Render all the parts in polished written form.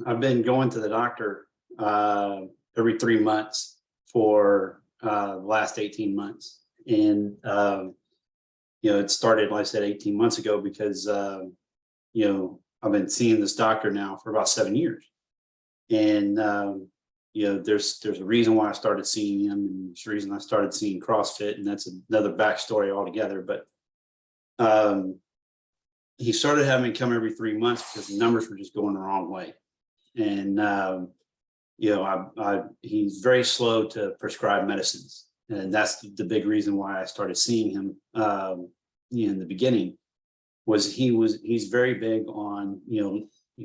I've been going to the doctor every 3 months for the last 18 months. And, it started, like I said, 18 months ago because, I've been seeing this doctor now for about 7 years. And, there's a reason why I started seeing him, and there's a reason I started seeing CrossFit, and that's another backstory altogether. But he started having me come every 3 months because the numbers were just going the wrong way. And, he's very slow to prescribe medicines. And that's the big reason why I started seeing him in the beginning. He's very big on,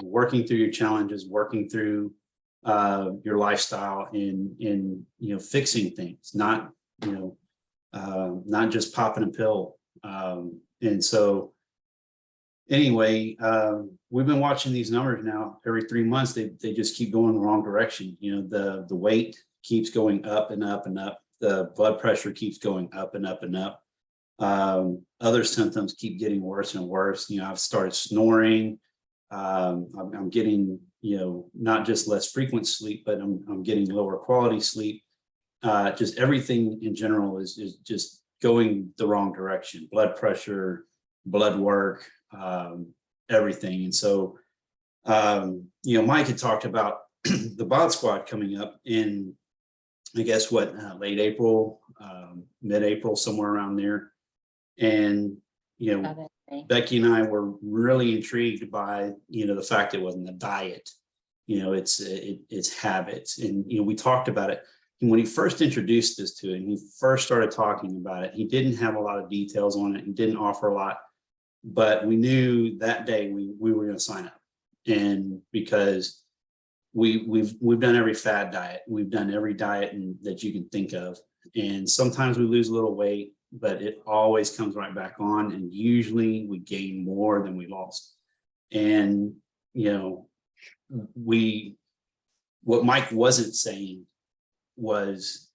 working through your challenges, working through your lifestyle, and fixing things, not just popping a pill. And so anyway, we've been watching these numbers now every 3 months. They just keep going the wrong direction. The weight keeps going up and up and up. The blood pressure keeps going up and up and up. Other symptoms keep getting worse and worse. I've started snoring. I'm getting, not just less frequent sleep, but I'm getting lower quality sleep. Just everything in general is just going the wrong direction. Blood pressure, blood work, everything. And so, Mike had talked about the Bod Squad coming up in, I guess, late April, mid-April, somewhere around there. And, Becky and I were really intrigued by, the fact it wasn't a diet, it's habits. And, we talked about it. And when he first introduced this to it, and he first started talking about it, he didn't have a lot of details on it. He didn't offer a lot, but we knew that day we were going to sign up. And because we've done every fad diet, we've done every diet that you can think of. And sometimes we lose a little weight, but it always comes right back on. And usually we gain more than we lost. And, what Mike wasn't saying was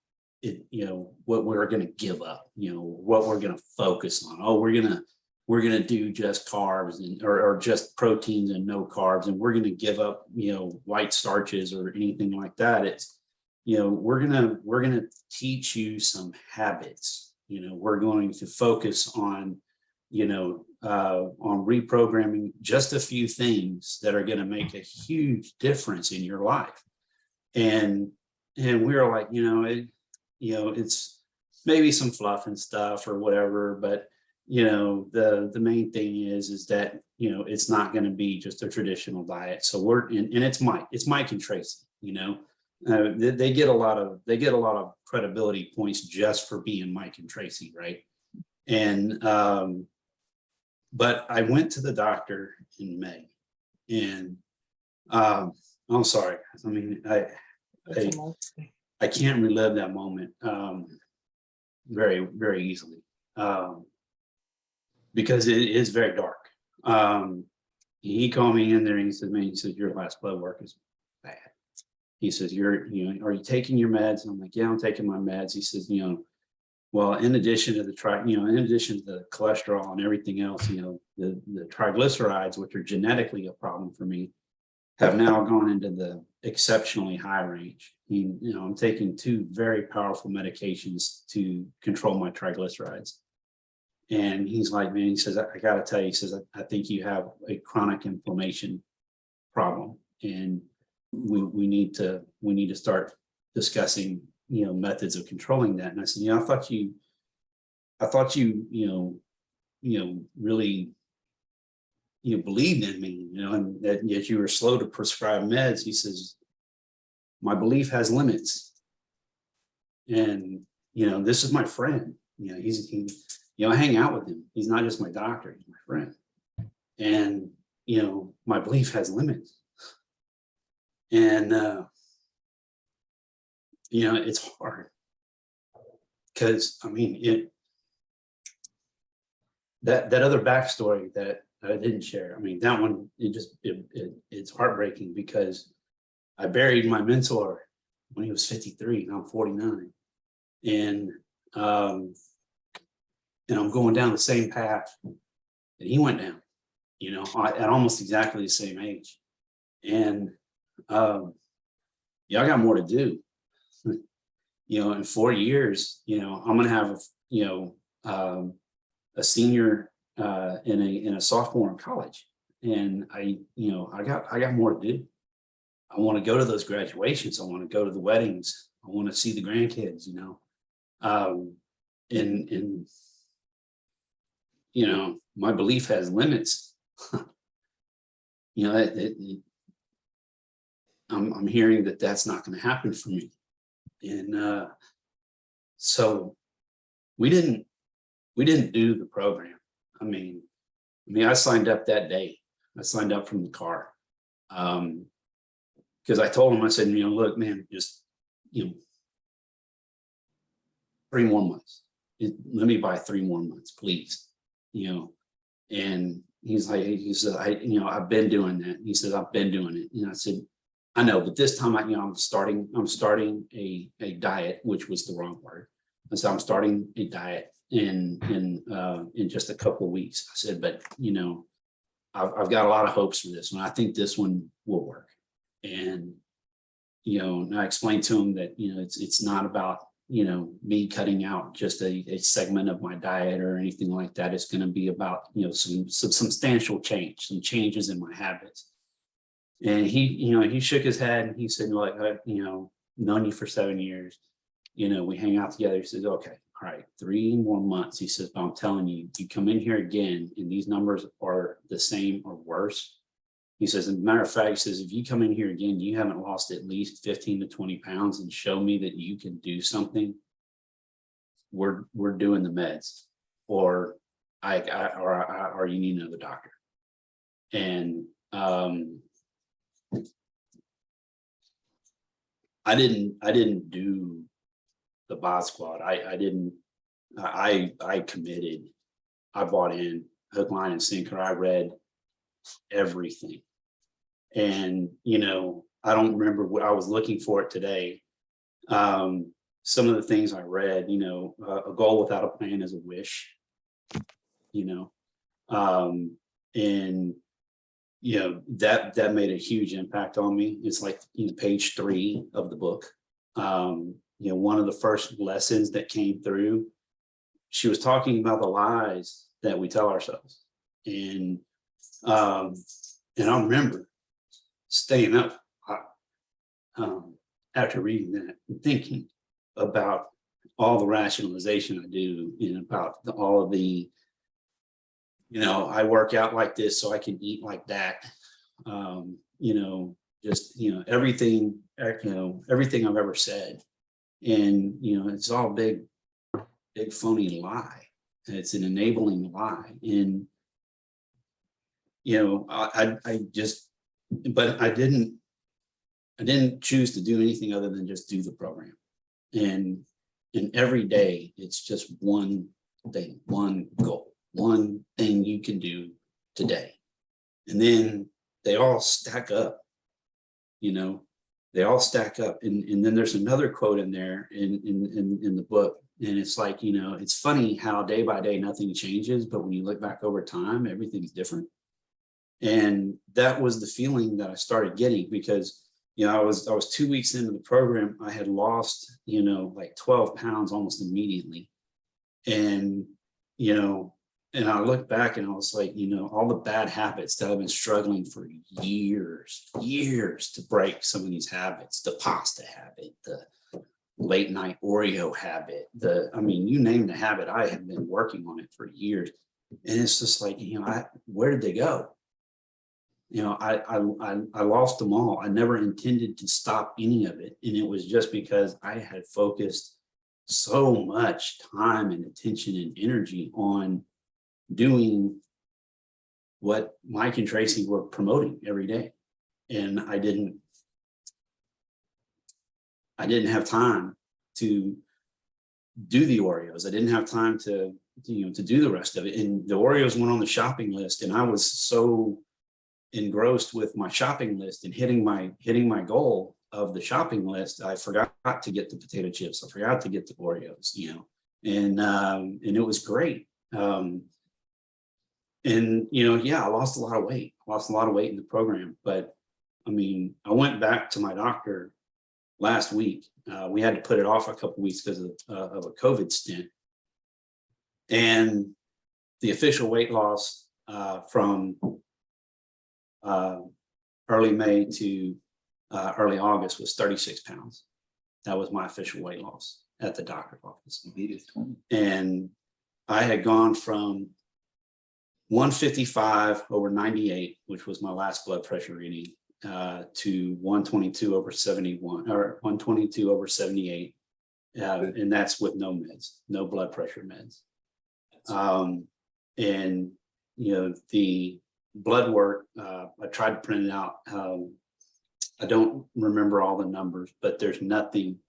what we're going to give up, what we're going to focus on. Oh, we're going to do just carbs or just proteins and no carbs. And we're going to give up, white starches or anything like that. It's, we're going to teach you some habits. We're going to focus on, on reprogramming just a few things that are going to make a huge difference in your life. And we were like, it's maybe some fluff and stuff or whatever, but the main thing is that, it's not going to be just a traditional diet. So and it's Mike and Tracy, they get a lot of credibility points just for being Mike and Tracy. Right. And, but I went to the doctor in May, and, I'm sorry. I mean, I can't relive that moment, very, very easily. Because it is very dark. He called me in there and he said, man, he says, your last blood work is bad. He says, are you taking your meds? And I'm like, yeah, I'm taking my meds. He says, well, in addition to in addition to the cholesterol and everything else, the triglycerides, which are genetically a problem for me, have now gone into the exceptionally high range. I'm taking 2 very powerful medications to control my triglycerides. And he's like, man, he says, I got to tell you, he says, I think you have a chronic inflammation problem, and we need to start discussing, methods of controlling that. And I said, I thought you really, believed in me, and that yet you were slow to prescribe meds. He says, my belief has limits. And, this is my friend, I hang out with him. He's not just my doctor, he's my friend. And, my belief has limits. And, it's hard because, that other backstory that I didn't share, that one, it's heartbreaking because I buried my mentor when he was 53 and I'm 49. And I'm going down the same path that he went down, at almost exactly the same age. And, yeah, I got more to do. In 4 years, I'm going to have, a senior, in a sophomore in college. And I got more to do. I want to go to those graduations. I want to go to the weddings. I want to see the grandkids, and my belief has limits. I'm hearing that that's not going to happen for me. And so we didn't do the program. I mean, I signed up that day. I signed up from the car. Because I told him, I said, look, man, just 3 more months. Let me buy 3 more months, please. And he said, I've been doing that. He said, I've been doing it. And I said, I know, but this time I'm starting a diet, which was the wrong word. I said, I'm starting a diet in just a couple of weeks. I said, but I've got a lot of hopes for this one. I think this one will work. And and I explained to him that it's not about me cutting out just a segment of my diet or anything like that. It's going to be about some substantial change, some changes in my habits. And he shook his head and he said, like, known you for 7 years, we hang out together. He says, okay, all right, 3 more months. He says, but I'm telling you, you come in here again and these numbers are the same or worse. He says, as a matter of fact, he says, if you come in here again, you haven't lost at least 15 to 20 pounds and show me that you can do something, we're doing the meds, or or you need another doctor. And I didn't do the Bod Squad. I committed. I bought in hook, line, and sinker. I read everything. And, I don't remember what I was looking for it today. Some of the things I read, a goal without a plan is a wish, and that made a huge impact on me. It's like page 3 of the book. One of the first lessons that came through, she was talking about the lies that we tell ourselves. And I remember staying up after reading that and thinking about all the rationalization I do and about all of the, I work out like this so I can eat like that. Everything, everything I've ever said. And, it's all big phony lie. It's an enabling lie. And, but I didn't choose to do anything other than just do the program. And every day it's just one thing, one goal, one thing you can do today. And then they all stack up, they all stack up. And then there's another quote in there in the book. And it's like, it's funny how day by day nothing changes, but when you look back over time, everything's different. And that was the feeling that I started getting, because I was 2 weeks into the program. I had lost like 12 pounds almost immediately. And and I looked back and I was like, all the bad habits that I've been struggling for years to break, some of these habits, the pasta habit, the late night Oreo habit, you name the habit, I have been working on it for years. And it's just like, where did they go? I lost them all. I never intended to stop any of it. And it was just because I had focused so much time and attention and energy on doing what Mike and Tracy were promoting every day. And I didn't have time to do the Oreos. I didn't have time to do the rest of it. And the Oreos went on the shopping list, and I was so engrossed with my shopping list and hitting my goal of the shopping list, I forgot to get the potato chips. I forgot to get the Oreos, and it was great. I lost a lot of weight. I lost a lot of weight in the program, but I mean, I went back to my doctor last week. We had to put it off a couple weeks because of a COVID stint. And the official weight loss from early May to early August was 36 pounds. That was my official weight loss at the doctor's office. And I had gone from 155 over 98, which was my last blood pressure reading, to 122 over 71 or 122 over 78. And that's with no meds, no blood pressure meds. And, you know, the blood work, I tried to print it out. I don't remember all the numbers, but there's nothing,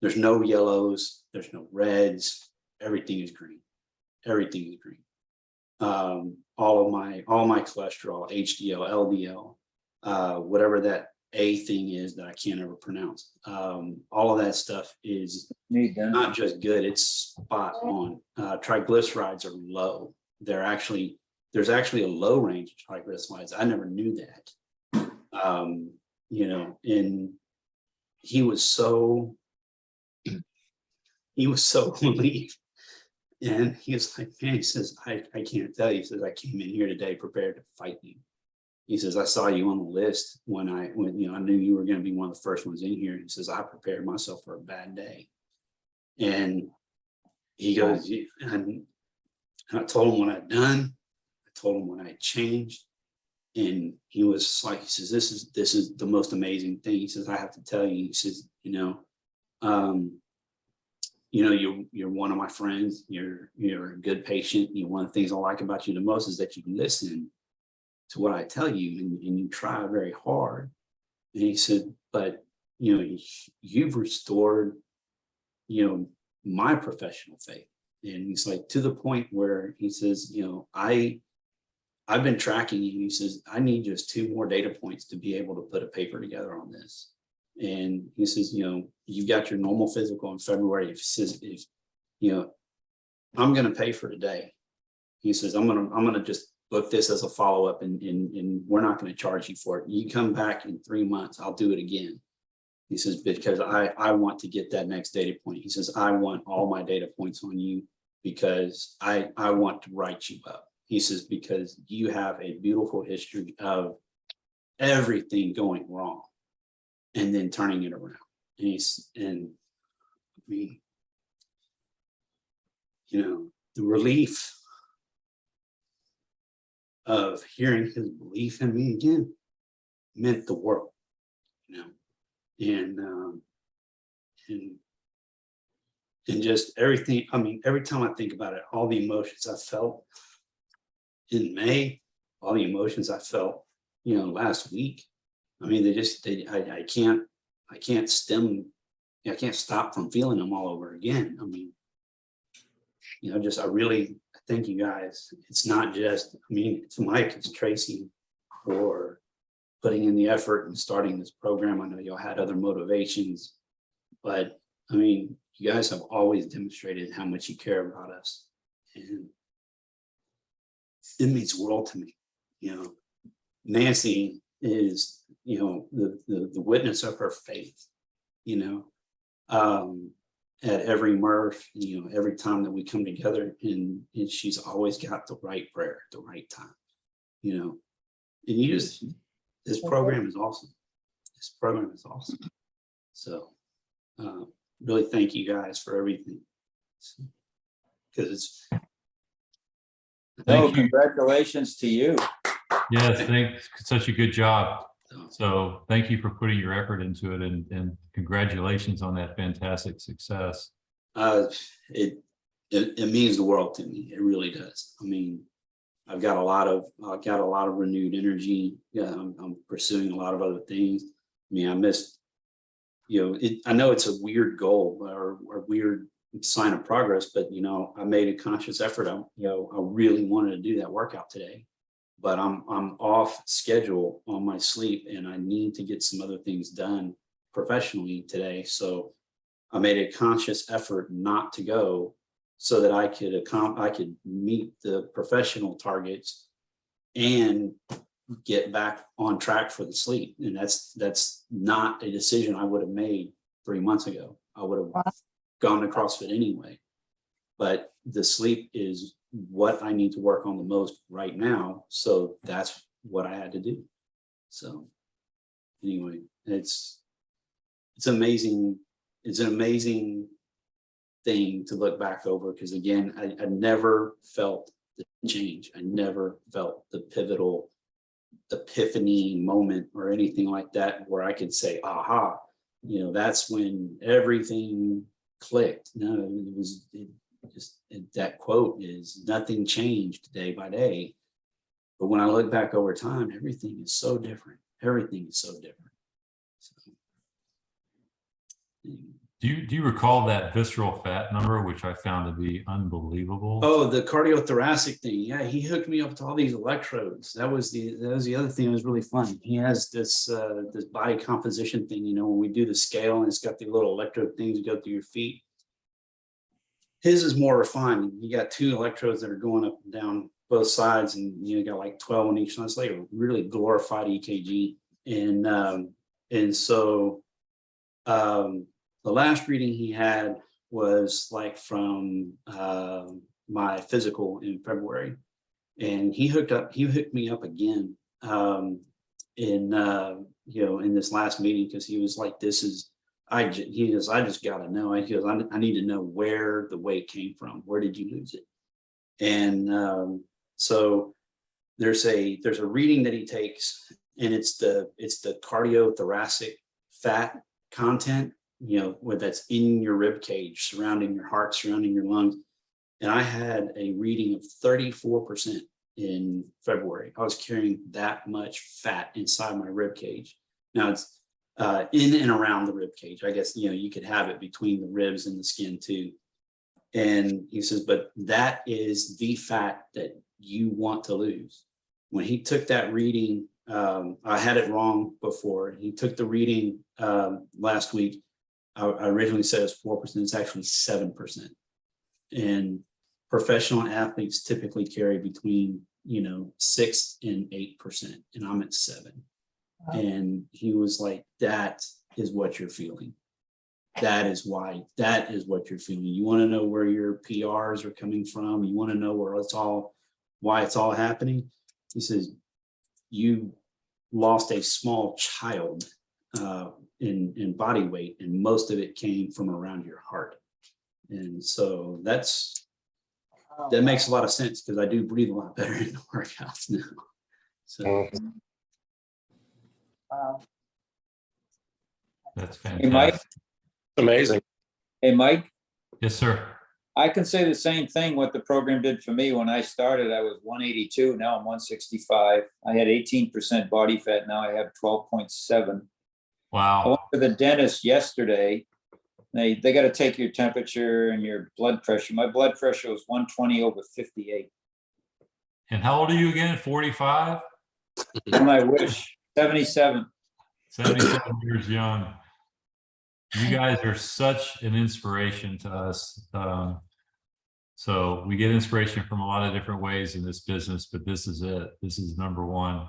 there's no yellows, there's no reds, everything is green. Everything is green. All my cholesterol, HDL, LDL, whatever that A thing is that I can't ever pronounce. All of that stuff is not just good, it's spot on. Triglycerides are low. There's actually a low range of triglycerides. I never knew that. You know, and he was so relieved. And he was like, man, he says, I can't tell you. He says, I came in here today prepared to fight you. He says, I saw you on the list when you know, I knew you were going to be one of the first ones in here. He says, I prepared myself for a bad day. And he goes, and I told him what I'd done. I told him what I had changed. And he was like, he says, this is the most amazing thing. He says, I have to tell you, he says, you know, you're one of my friends. You're a good patient. You know, one of the things I like about you the most is that you listen to what I tell you, and you try very hard. And he said, but you know, you've restored, you know, my professional faith. And he's like, to the point where he says, you know, I've been tracking you. He says, I need just 2 more data points to be able to put a paper together on this. And he says, you know, you've got your normal physical in February. He says, if you know, I'm going to pay for today. He says, I'm going to just book this as a follow-up, and we're not going to charge you for it. You come back in 3 months, I'll do it again. He says, because I want to get that next data point. He says, I want all my data points on you because I want to write you up. He says, because you have a beautiful history of everything going wrong and then turning it around. And I mean, you know, the relief of hearing his belief in me again meant the world, you know, and just everything. I mean, every time I think about it, all the emotions I felt in May, all the emotions I felt, you know, last week. I mean, I can't stop from feeling them all over again. I mean, you know, I really thank you guys. It's not just, I mean, it's Mike, it's Tracy for putting in the effort and starting this program. I know y'all had other motivations, but I mean, you guys have always demonstrated how much you care about us. And it means the world to me. You know, Nancy is, you know, the witness of her faith, you know, at every Murph, you know, every time that we come together, and she's always got the right prayer at the right time, you know, and this program is awesome. This program is awesome. So really thank you guys for everything. Because it's congratulations to you. Yes, thanks. Such a good job. So thank you for putting your effort into it, and congratulations on that fantastic success. It means the world to me. It really does. I mean, I've got a lot of renewed energy. Yeah, I'm pursuing a lot of other things. I mean, I missed, you know, I know it's a weird goal or weird sign of progress, but you know, I made a conscious effort. I really wanted to do that workout today, but I'm off schedule on my sleep, and I need to get some other things done professionally today. So I made a conscious effort not to go, so that I could meet the professional targets and get back on track for the sleep. And that's not a decision I would have made 3 months ago. I would have gone to CrossFit anyway. But the sleep is what I need to work on the most right now. So that's what I had to do. So anyway, it's amazing. It's an amazing thing to look back over, because again, I never felt the change. I never felt the pivotal epiphany moment or anything like that where I could say, aha, that's when everything clicked. No, it was just that quote is nothing changed day by day. But when I look back over time, everything is so different. Everything is so different. So, Do you recall that visceral fat number, which I found to be unbelievable? oh, the cardiothoracic thing. Yeah, he hooked me up to all these electrodes. That was the other thing that was really fun. He has this this body composition thing, when we do the scale, and it's got the little electrode things that go through your feet. His is more refined. You got 2 electrodes that are going up and down both sides, and you got like 12 on each side. It's like a really glorified EKG. And so the last reading he had was like from my physical in February, and he hooked me up again in this last meeting, because he was like, I just got to know. He goes, I need to know where the weight came from. Where did you lose it? And so there's a reading that he takes, and it's the cardiothoracic fat content, where that's in your rib cage, surrounding your heart, surrounding your lungs. And I had a reading of 34% in February. I was carrying that much fat inside my rib cage. Now it's in and around the rib cage. I guess, you could have it between the ribs and the skin too. And he says, but that is the fat that you want to lose. When he took that reading, I had it wrong before. He took the reading last week. I originally said it's 4%. It's actually 7%. And professional athletes typically carry between 6 and 8%, and I'm at 7. Wow. And he was like, that is what you're feeling. That is what you're feeling. You want to know where your PRs are coming from. You want to know why it's all happening. He says, you lost a small child in body weight, and most of it came from around your heart. And so that makes a lot of sense, because I do breathe a lot better in the workouts now. So Wow. That's fantastic. Hey, Mike. Amazing. Hey, Mike, Yes, sir. I can say the same thing what the program did for me. When I started, I was 182. Now I'm 165. I had 18% body fat. Now I have 12.7. I Wow. went to the dentist yesterday. They got to take your temperature and your blood pressure. My blood pressure was 120/58. And how old are you again? 45? And I wish 77. 77 years young. You guys are such an inspiration to us. So we get inspiration from a lot of different ways in this business, but this is it. This is number one.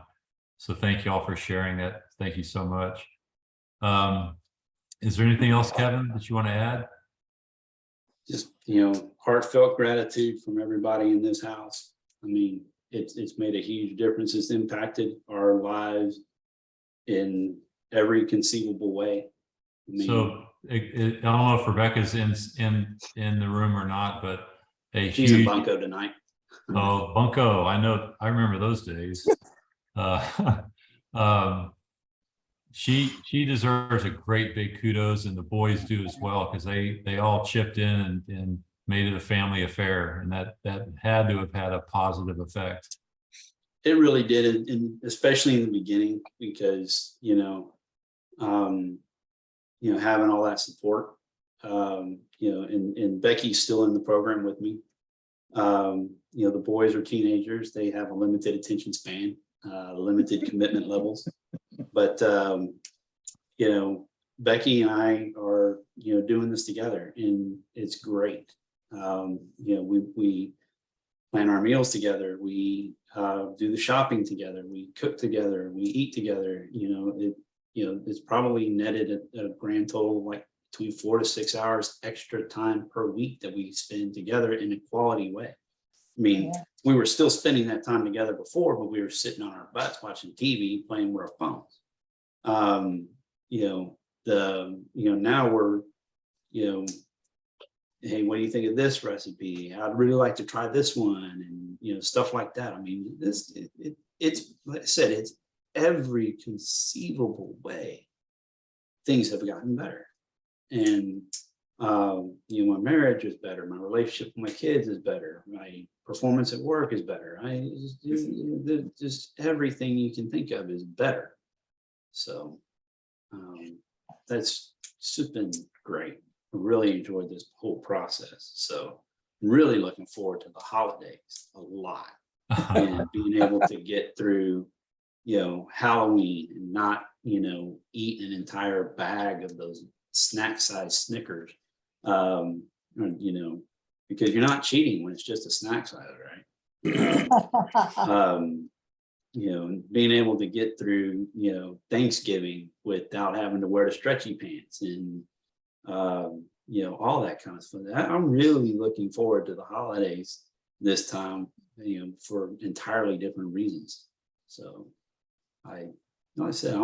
So thank you all for sharing that. Thank you so much. Is there anything else, Kevin, that you want to add? just, heartfelt gratitude from everybody in this house. I mean, it's made a huge difference. It's impacted our lives in every conceivable way. I mean, So I don't know if Rebecca's in the room or not, but she's in Bunko tonight. Oh, Bunko, I remember those days. She deserves a great big kudos, and the boys do as well, because they all chipped in and made it a family affair, and that had to have had a positive effect. It really did, and especially in the beginning, because having all that support, and Becky's still in the program with me. The boys are teenagers; they have a limited attention span, limited commitment levels. But Becky and I are doing this together, and it's great. We plan our meals together. We do the shopping together. We cook together. We eat together. It's probably netted a grand total of like between 4 to 6 hours extra time per week that we spend together in a quality way. I mean, we were still spending that time together before, but we were sitting on our butts watching TV, playing with our phones. Now we're, hey, what do you think of this recipe? I'd really like to try this one, and stuff like that. I mean, it's like I said, it's every conceivable way things have gotten better. And my marriage is better, my relationship with my kids is better, my performance at work is better. Just everything you can think of is better. So that's just been great. I really enjoyed this whole process. So really looking forward to the holidays a lot, and being able to get through, Halloween and not, eat an entire bag of those snack size Snickers, because you're not cheating when it's just a snack size, right? And being able to get through, Thanksgiving without having to wear the stretchy pants and, all that kind of stuff. I'm really looking forward to the holidays this time, for entirely different reasons. So like I said,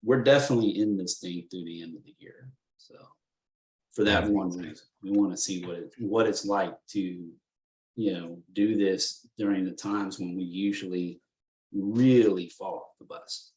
we're definitely in this thing through the end of the year. So for that one reason, we want to see what it's like to, do this during the times when we usually really fall off the bus.